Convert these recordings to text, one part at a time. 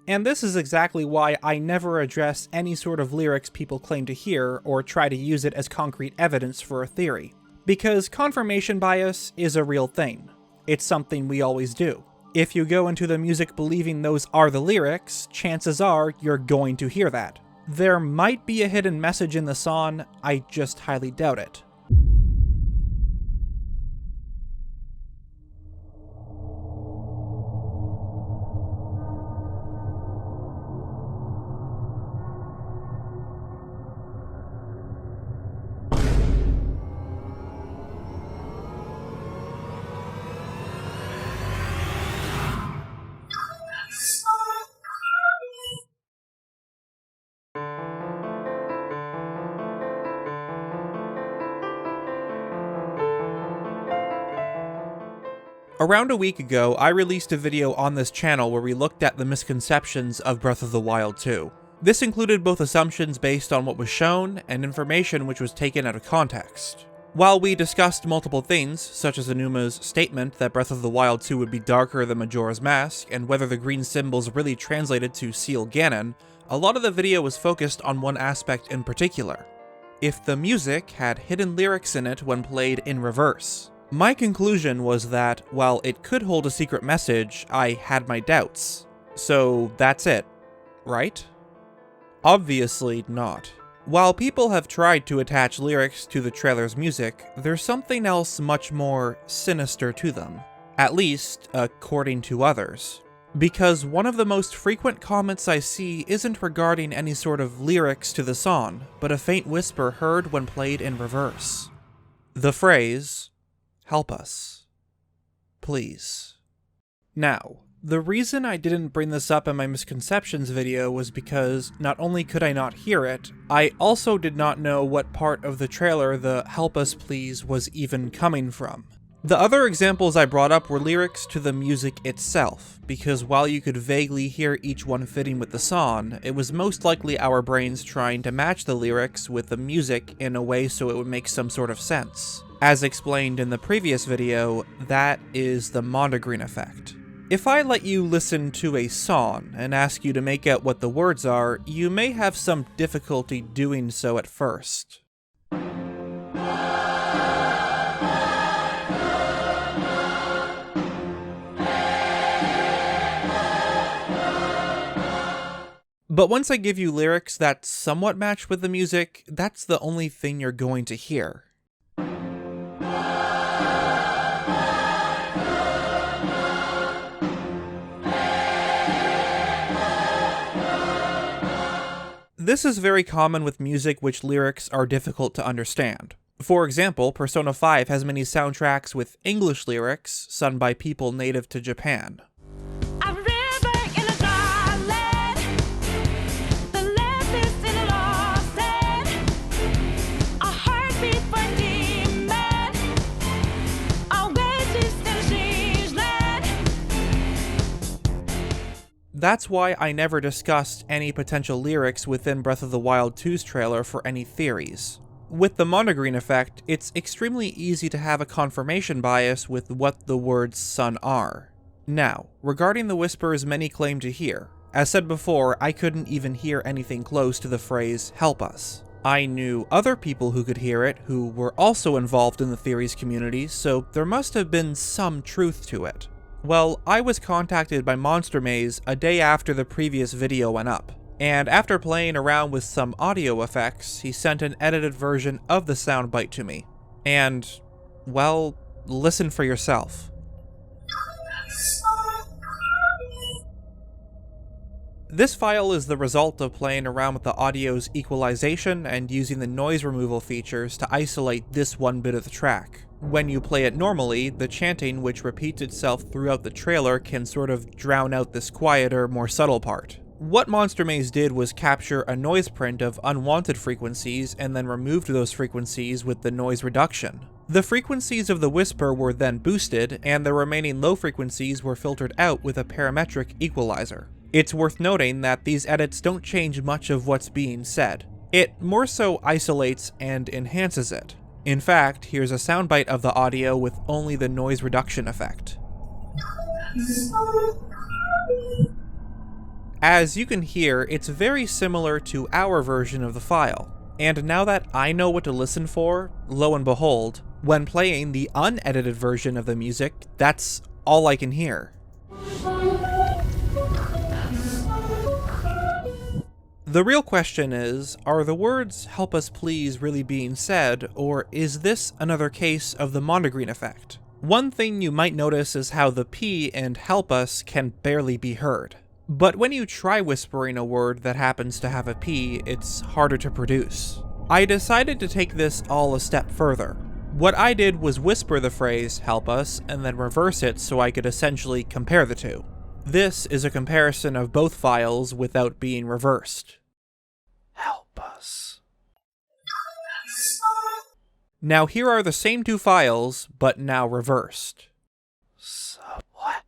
And this is exactly why I never address any sort of lyrics people claim to hear or try to use it as concrete evidence for a theory. Because confirmation bias is a real thing. It's something we always do. If you go into the music believing those are the lyrics, chances are you're going to hear that. There might be a hidden message in the song, I just highly doubt it. Around a week ago, I released a video on this channel where we looked at the misconceptions of Breath of the Wild 2. This included both assumptions based on what was shown and information which was taken out of context. While we discussed multiple things, such as Anuma's statement that Breath of the Wild 2 would be darker than Majora's Mask, and whether the green symbols really translated to Seal Ganon, a lot of the video was focused on one aspect in particular. If the music had hidden lyrics in it when played in reverse. My conclusion was that, while it could hold a secret message, I had my doubts. So that's it, right? Obviously not. While people have tried to attach lyrics to the trailer's music, there's something else much more sinister to them. At least, according to others. Because one of the most frequent comments I see isn't regarding any sort of lyrics to the song, but a faint whisper heard when played in reverse. The phrase, "Help us. Please." Now, the reason I didn't bring this up in my misconceptions video was because not only could I not hear it, I also did not know what part of the trailer the "Help us please" was even coming from. The other examples I brought up were lyrics to the music itself, because while you could vaguely hear each one fitting with the song, it was most likely our brains trying to match the lyrics with the music in a way so it would make some sort of sense. As explained in the previous video, that is the Mondegreen effect. If I let you listen to a song and ask you to make out what the words are, you may have some difficulty doing so at first. But once I give you lyrics that somewhat match with the music, that's the only thing you're going to hear. This is very common with music which lyrics are difficult to understand. For example, Persona 5 has many soundtracks with English lyrics sung by people native to Japan. That's why I never discussed any potential lyrics within Breath of the Wild 2's trailer for any theories. With the Mondegreen effect, it's extremely easy to have a confirmation bias with what the words "sun" are. Now, regarding the whispers many claim to hear, as said before, I couldn't even hear anything close to the phrase "help us." I knew other people who could hear it who were also involved in the theories community, so there must have been some truth to it. Well, I was contacted by Monster Maze a day after the previous video went up, and after playing around with some audio effects, he sent an edited version of the soundbite to me. And, well, listen for yourself. This file is the result of playing around with the audio's equalization and using the noise removal features to isolate this one bit of the track. When you play it normally, the chanting which repeats itself throughout the trailer can sort of drown out this quieter, more subtle part. What Monster Maze did was capture a noise print of unwanted frequencies and then removed those frequencies with the noise reduction. The frequencies of the whisper were then boosted, and the remaining low frequencies were filtered out with a parametric equalizer. It's worth noting that these edits don't change much of what's being said. It more so isolates and enhances it. In fact, here's a soundbite of the audio with only the noise reduction effect. As you can hear, it's very similar to our version of the file. And now that I know what to listen for, lo and behold, when playing the unedited version of the music, that's all I can hear. The real question is, are the words "help us please" really being said, or is this another case of the mondegreen effect? One thing you might notice is how the P in "help us" can barely be heard. But when you try whispering a word that happens to have a P, it's harder to produce. I decided to take this all a step further. What I did was whisper the phrase "help us" and then reverse it so I could essentially compare the two. This is a comparison of both files without being reversed. Help us. Now here are the same two files, but now reversed. What?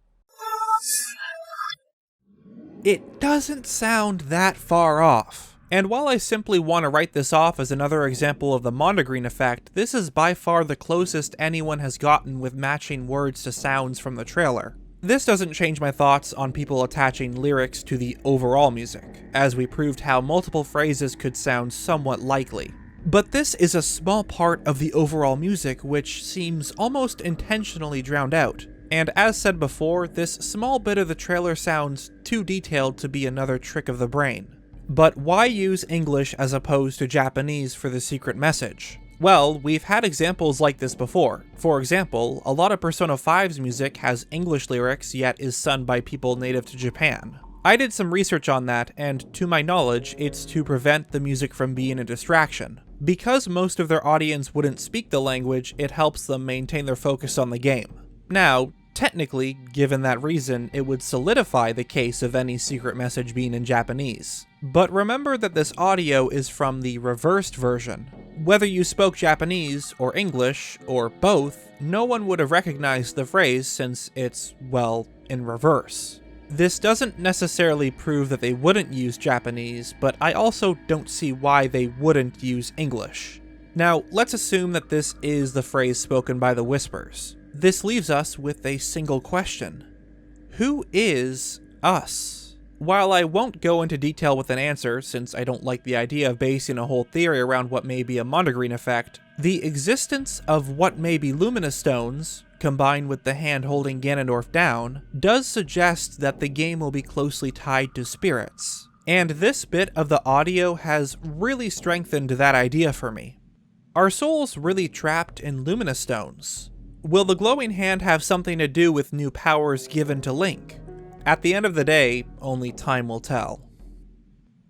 It doesn't sound that far off. And while I simply want to write this off as another example of the mondegreen effect, this is by far the closest anyone has gotten with matching words to sounds from the trailer. This doesn't change my thoughts on people attaching lyrics to the overall music, as we proved how multiple phrases could sound somewhat likely. But this is a small part of the overall music which seems almost intentionally drowned out. And as said before, this small bit of the trailer sounds too detailed to be another trick of the brain. But why use English as opposed to Japanese for the secret message? Well, we've had examples like this before. For example, a lot of Persona 5's music has English lyrics yet is sung by people native to Japan. I did some research on that, and to my knowledge, it's to prevent the music from being a distraction. Because most of their audience wouldn't speak the language, it helps them maintain their focus on the game. Now, technically, given that reason, it would solidify the case of any secret message being in Japanese. But remember that this audio is from the reversed version. Whether you spoke Japanese or English, or both, no one would have recognized the phrase since it's, well, in reverse. This doesn't necessarily prove that they wouldn't use Japanese, but I also don't see why they wouldn't use English. Now, let's assume that this is the phrase spoken by the Whispers. This leaves us with a single question. Who is us? While I won't go into detail with an answer, since I don't like the idea of basing a whole theory around what may be a mondegreen effect, the existence of what may be luminous stones, combined with the hand holding Ganondorf down, does suggest that the game will be closely tied to spirits. And this bit of the audio has really strengthened that idea for me. Are souls really trapped in luminous stones? Will the glowing hand have something to do with new powers given to Link? At the end of the day, only time will tell.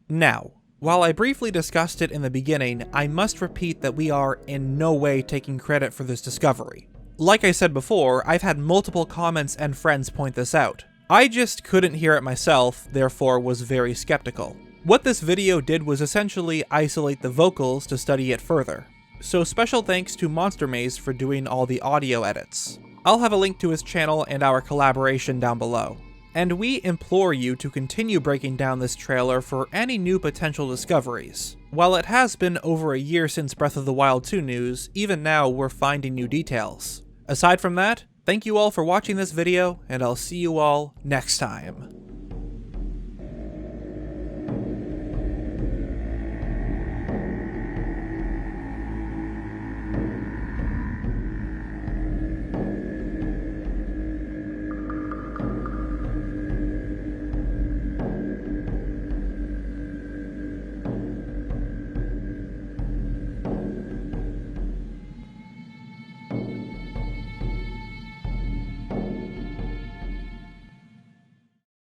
Now, while I briefly discussed it in the beginning, I must repeat that we are in no way taking credit for this discovery. Like I said before, I've had multiple comments and friends point this out. I just couldn't hear it myself, therefore was very skeptical. What this video did was essentially isolate the vocals to study it further. So special thanks to Monster Maze for doing all the audio edits. I'll have a link to his channel and our collaboration down below. And we implore you to continue breaking down this trailer for any new potential discoveries. While it has been over a year since Breath of the Wild 2 news, even now we're finding new details. Aside from that, thank you all for watching this video, and I'll see you all next time.